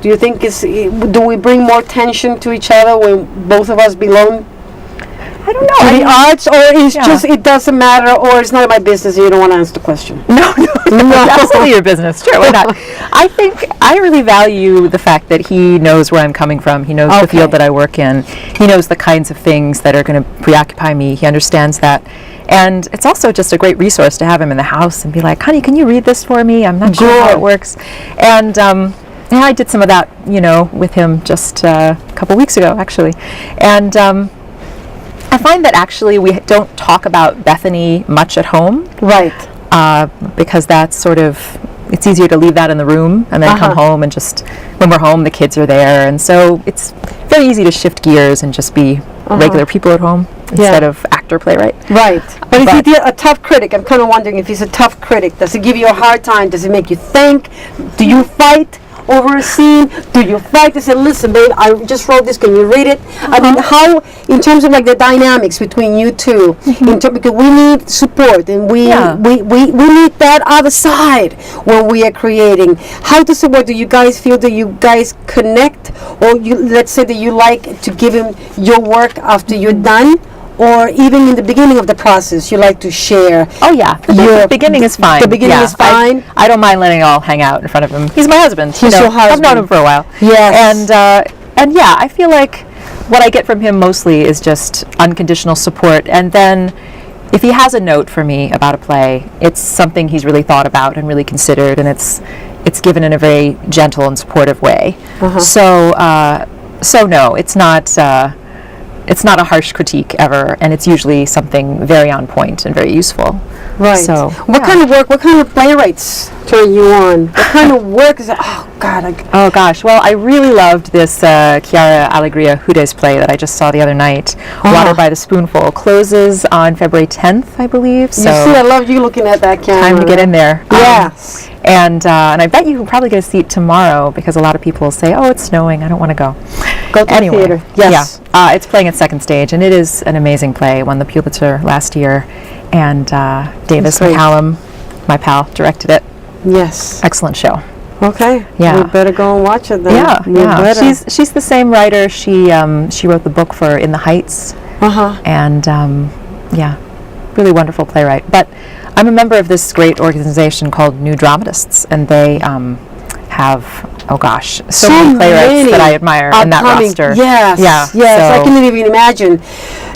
Do you think do we bring more tension to each other when both of us belong I don't know. to the arts, or it's just it doesn't matter, or it's none of my business and you don't want to answer the question? No, absolutely your business. Sure, why not? I think I really value the fact that he knows where I'm coming from. He knows the field that I work in. He knows the kinds of things that are going to preoccupy me. He understands that. And it's also just a great resource to have him in the house and be like, honey, can you read this for me? I'm not sure how it works. And I did some of that, with him just a couple weeks ago, actually. And I find that actually we don't talk about Bethany much at home. Right. Because that's sort of, it's easier to leave that in the room and then come home and just, when we're home, the kids are there. And so it's very easy to shift gears and just be regular people at home instead of actor playwright. Right. But if he's a tough critic, I'm kind of wondering if he's a tough critic. Does he give you a hard time? Does it make you think? Do you fight over a scene? Do you fight to say, listen, babe, I just wrote this, can you read it? I mean, how, in terms of like the dynamics between you two, because we need support and we need that other side when we are creating. How does it work? Do you guys feel that you guys connect, or let's say that you like to give him your work after you're done? Or even in the beginning of the process, you like to share? Oh yeah, the beginning is fine. The beginning is fine. I don't mind letting it all hang out in front of him. He's my husband. He's your husband. I've known him for a while. Yes. And yeah, I feel like what I get from him mostly is just unconditional support. And then if he has a note for me about a play, it's something he's really thought about and really considered, and it's given in a very gentle and supportive way. So no, it's not. It's not a harsh critique ever, and it's usually something very on point and very useful. Right. So, what kind of work, what kind of playwrights turn you on? What kind of work is that? Oh, God. Oh, gosh. Well, I really loved this Chiara Allegria Hudes play that I just saw the other night. Water by the Spoonful. Closes on February 10th, I believe. So you see, I love you looking at that camera. Time to get in there. Yes. And I bet you can probably get a seat tomorrow, because a lot of people will say, oh, it's snowing, I don't want to go. Go to the theater. Yes. Yeah. It's playing at Second Stage, and it is an amazing play. It won the Pulitzer last year. And Davis McCallum, my pal, directed it. Yes. Excellent show. Okay. Yeah. We better go and watch it then. Yeah. She's the same writer. She wrote the book for In the Heights. And really wonderful playwright. But I'm a member of this great organization called New Dramatists, and they have, so many playwrights that I admire in that roster. Yes. Yeah. Yes. I can even imagine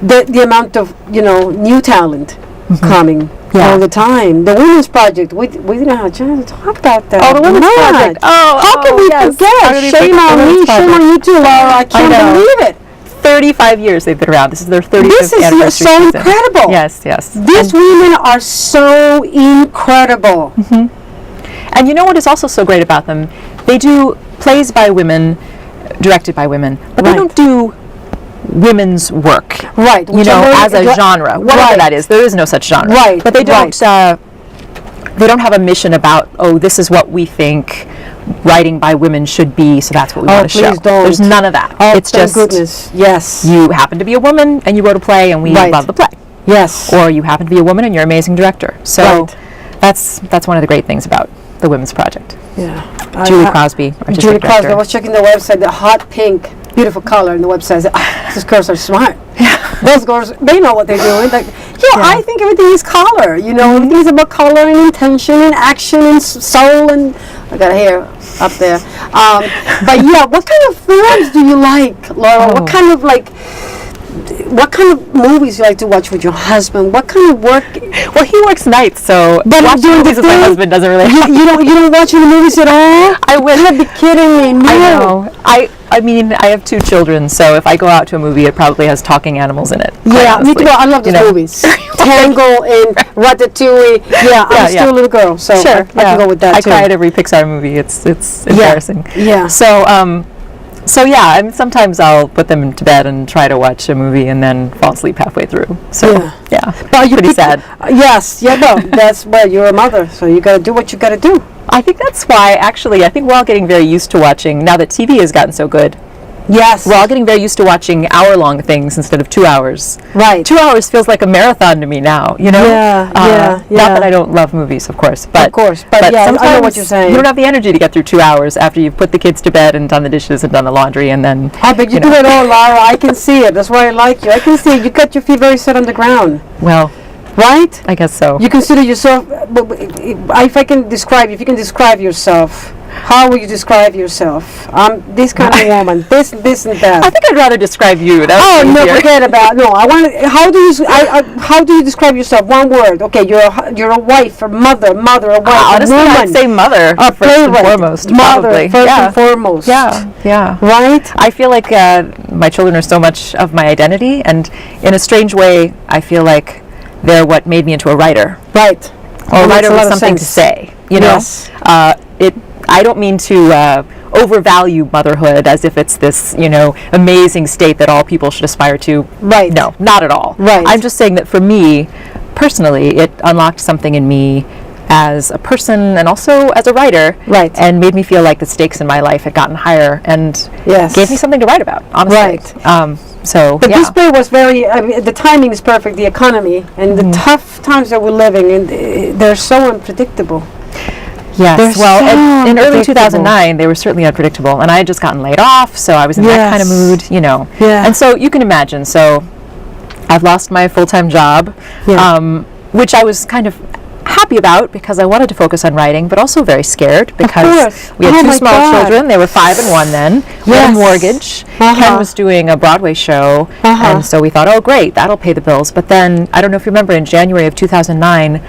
the amount of new talent coming all the time. The Women's Project. We didn't have a chance to talk about that. Oh, the Women's Project. How can we forget? Shame on me. Shame on you too, Laura. I can't believe it. 35 years they've been around. This is their 35th anniversary. This is so incredible. Yes. These women are so incredible. And you know what is also so great about them? They do plays by women, directed by women, but they don't do women's work. Right. As a genre. Whatever that is. There is no such genre. Right. But they don't have a mission about, this is what we think writing by women should be, so that's what we want to show. Don't. There's none of that. Oh, it's just goodness. Yes. You happen to be a woman and you wrote a play and we love the play. Yes. Or you happen to be a woman and you're an amazing director. So that's one of the great things about the Women's Project. Yeah. Julie Crosby, artistic director. I was checking the website, the hot pink, beautiful color in the website. These girls are smart. Those girls, they know what they're doing. I think everything is color. Everything is about color and intention and action and soul, and I got hair up there. But what kind of films do you like, Laura? What kind of movies you like to watch with your husband? What kind of work? Well, he works nights, so watching movies with my husband doesn't really happen. You don't watch any movies at all? I would. You gotta be kidding me. No. I know. I mean, I have 2 children, so if I go out to a movie, it probably has talking animals in it. Yeah, me too. I love those movies. Tangle and Ratatouille. Yeah, I'm still a little girl, so I can go with that too. I cry at every Pixar movie. It's embarrassing. Yeah. So sometimes I'll put them to bed and try to watch a movie and then fall asleep halfway through. So but pretty sad. Yes, that's you're a mother, so you got to do what you got to do. I think that's why, actually, I think we're all getting very used to watching, now that TV has gotten so good, Yes. We're all getting very used to watching hour-long things instead of 2 hours. Right. 2 hours feels like a marathon to me now, you know? Yeah. Not that I don't love movies, of course. But, Of course, but yeah, I know sometimes what you're saying. you don't have the energy to get through 2 hours after you've put the kids to bed and done the dishes and done the laundry and then... Oh, but you do it all, Lara. I can see it. That's why I like you. I can see it. You got your feet very set on the ground. Well, right? I guess so. You consider yourself, if I can describe, if you can describe yourself, how will you describe yourself? This kind of woman, this and that. I think I'd rather describe you. Oh no, forget about no. I want. How do you describe yourself? One word. Okay, you're a wife, a mother, a wife, honestly, a woman. I'd say mother first and foremost. Mother probably. first and foremost. Yeah. Right. I feel like my children are so much of my identity, and in a strange way, I feel like they're what made me into a writer. Right. Or a writer with something to say. You know. Yes. I don't mean to overvalue motherhood as if it's this, amazing state that all people should aspire to. Right. No, not at all. Right. I'm just saying that for me, personally, it unlocked something in me as a person and also as a writer. Right. And made me feel like the stakes in my life had gotten higher and gave me something to write about, honestly. Right. But this play was very, the timing is perfect, the economy, and the tough times that we're living in, they're so unpredictable. Yes, so in early 2009, they were certainly unpredictable, and I had just gotten laid off, so I was in that kind of mood, Yeah. And so you can imagine, so I've lost my full-time job, which I was kind of happy about because I wanted to focus on writing, but also very scared because we had two small children. They were 5 and 1 then. We had a mortgage. Ken was doing a Broadway show, and so we thought, oh, great, that'll pay the bills. But then, I don't know if you remember, in January of 2009,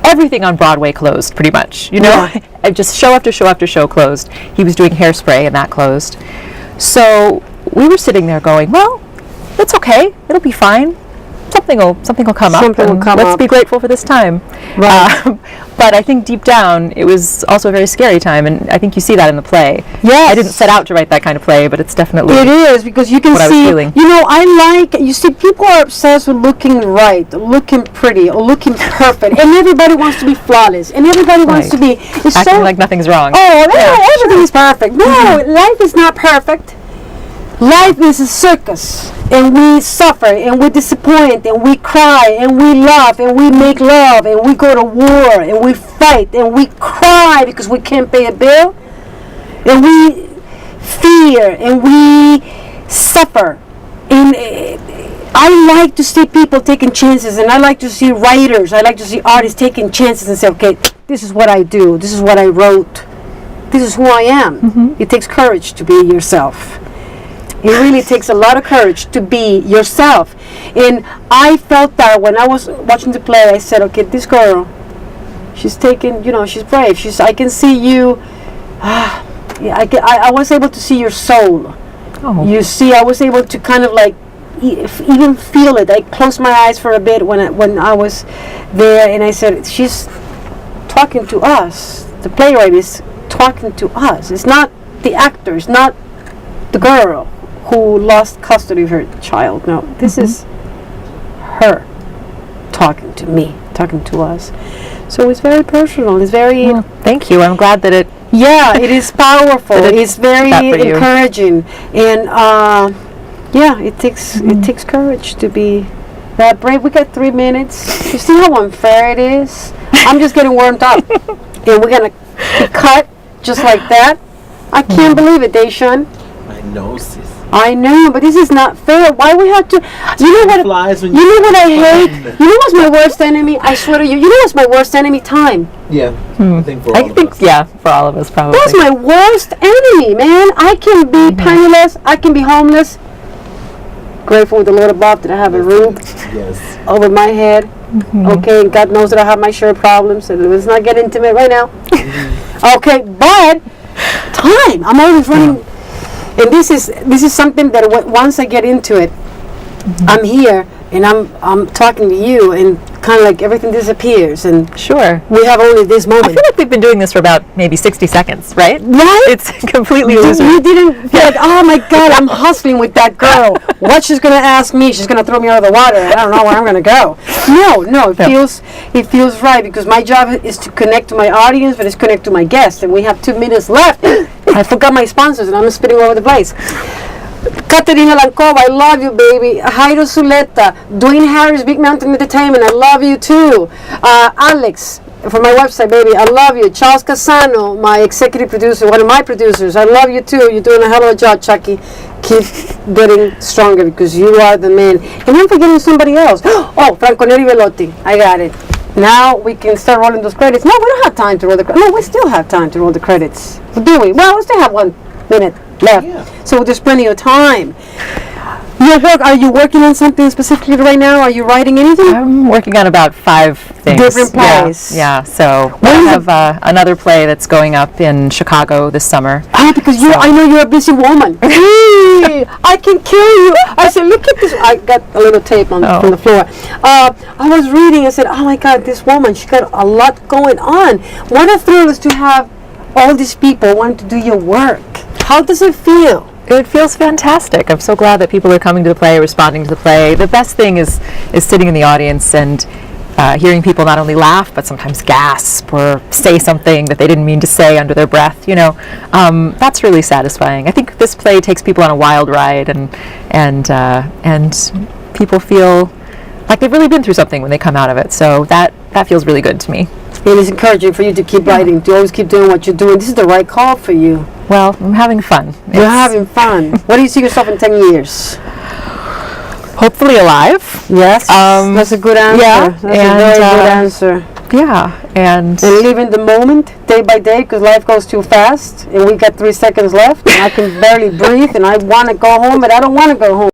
everything on Broadway closed, pretty much. Just show after show after show closed. He was doing Hairspray, and that closed. So we were sitting there going, well, it's okay. It'll be fine. Something will come up. Let's be grateful for this time. Right. But I think deep down, it was also a very scary time, and I think you see that in the play. Yes. I didn't set out to write that kind of play, but it's definitely it is, because you can what see, I was feeling. you see, people are obsessed with looking right, looking pretty, or looking perfect, and everybody wants to be flawless, and everybody wants to be acting like nothing's wrong. Everything is perfect. No, life is not perfect. Life is a circus, and we suffer, and we disappoint, and we cry, and we laugh, and we make love, and we go to war, and we fight, and we cry because we can't pay a bill, and we fear, and we suffer. And I like to see people taking chances, and I like to see writers, I like to see artists taking chances and say, okay, this is what I do, this is what I wrote, this is who I am. Mm-hmm. It takes courage to be yourself. It really takes a lot of courage to be yourself. And I felt that when I was watching the play, I said, okay, this girl, she's taking, she's brave. I can see you. I was able to see your soul. Oh. You see, I was able to kind of like even feel it. I closed my eyes for a bit when I was there, and I said, she's talking to us. The playwright is talking to us. It's not the actor. It's not the girl who lost custody of her child. No, this is her talking to me, talking to us. So it's very personal. It's very... Well, thank you. I'm glad that it... Yeah, it is powerful. It's very encouraging. And, it takes courage to be that brave. We got 3 minutes. You see how unfair it is? I'm just getting warmed up. And we're going to be cut just like that. I can't believe it, Deshaun. I know, sis. I know, but this is not fair. Why we have to? You know what I hate? You know what's my worst enemy? I swear to you. You know what's my worst enemy? Time. Yeah, I think for all of us. Yeah, for all of us probably. That's my worst enemy, man. I can be penniless. I can be homeless. Grateful with the Lord above that I have a roof over my head. Okay, God knows that I have my share problems, so let's not get intimate right now. Okay, but time. I'm always running. And this is something that once I get into it, I'm here and I'm talking to you, and kind of like everything disappears, and we have only this moment. I feel like we've been doing this for about maybe 60 seconds, right? Right? It's completely illusory. You didn't feel like, oh my God, I'm hustling with that girl. What she's gonna ask me? She's gonna throw me out of the water. I don't know where I'm gonna go. No, it feels right, because my job is to connect to my audience, but it's connect to my guests, and we have 2 minutes left. I forgot my sponsors, and I'm spitting all over the place. Caterina Lankova, I love you, baby. Jairo Zuleta, Dwayne Harris, Big Mountain Entertainment, I love you too. Alex, from my website, baby, I love you. Charles Casano, my executive producer, one of my producers, I love you too. You're doing a hell of a job, Chucky. Keep getting stronger because you are the man. And I'm forgetting somebody else. Oh, Franco Neri Velotti, I got it. Now we can start rolling those credits. No, we don't have time to roll the credits. No, we still have time to roll the credits. Do we? Well, we still have 1 minute left. Yeah. So there's plenty of time. Are you working on something specifically right now? Are you writing anything? I'm working on about 5 things. Different plays. Yeah. So I have another play that's going up in Chicago this summer. Because I know you're a busy woman. I can kill you. I said, look at this. I got a little tape from the floor. I was reading and said, oh my God, this woman, she got a lot going on. What a thrill is to have all these people want to do your work. How does it feel? It feels fantastic. I'm so glad that people are coming to the play, responding to the play. The best thing is sitting in the audience and hearing people not only laugh, but sometimes gasp or say something that they didn't mean to say under their breath. That's really satisfying. I think this play takes people on a wild ride, and people feel like they've really been through something when they come out of it. So that feels really good to me. It is encouraging for you to keep writing, to always keep doing what you're doing. This is the right call for you. Well, I'm having fun. You're having fun. What do you see yourself in 10 years? Hopefully alive. Yes, that's a good answer. Yeah, that's a very good answer. Yeah, and live in the moment, day by day, because life goes too fast, and we got 3 seconds left, and I can barely breathe, and I want to go home, but I don't want to go home.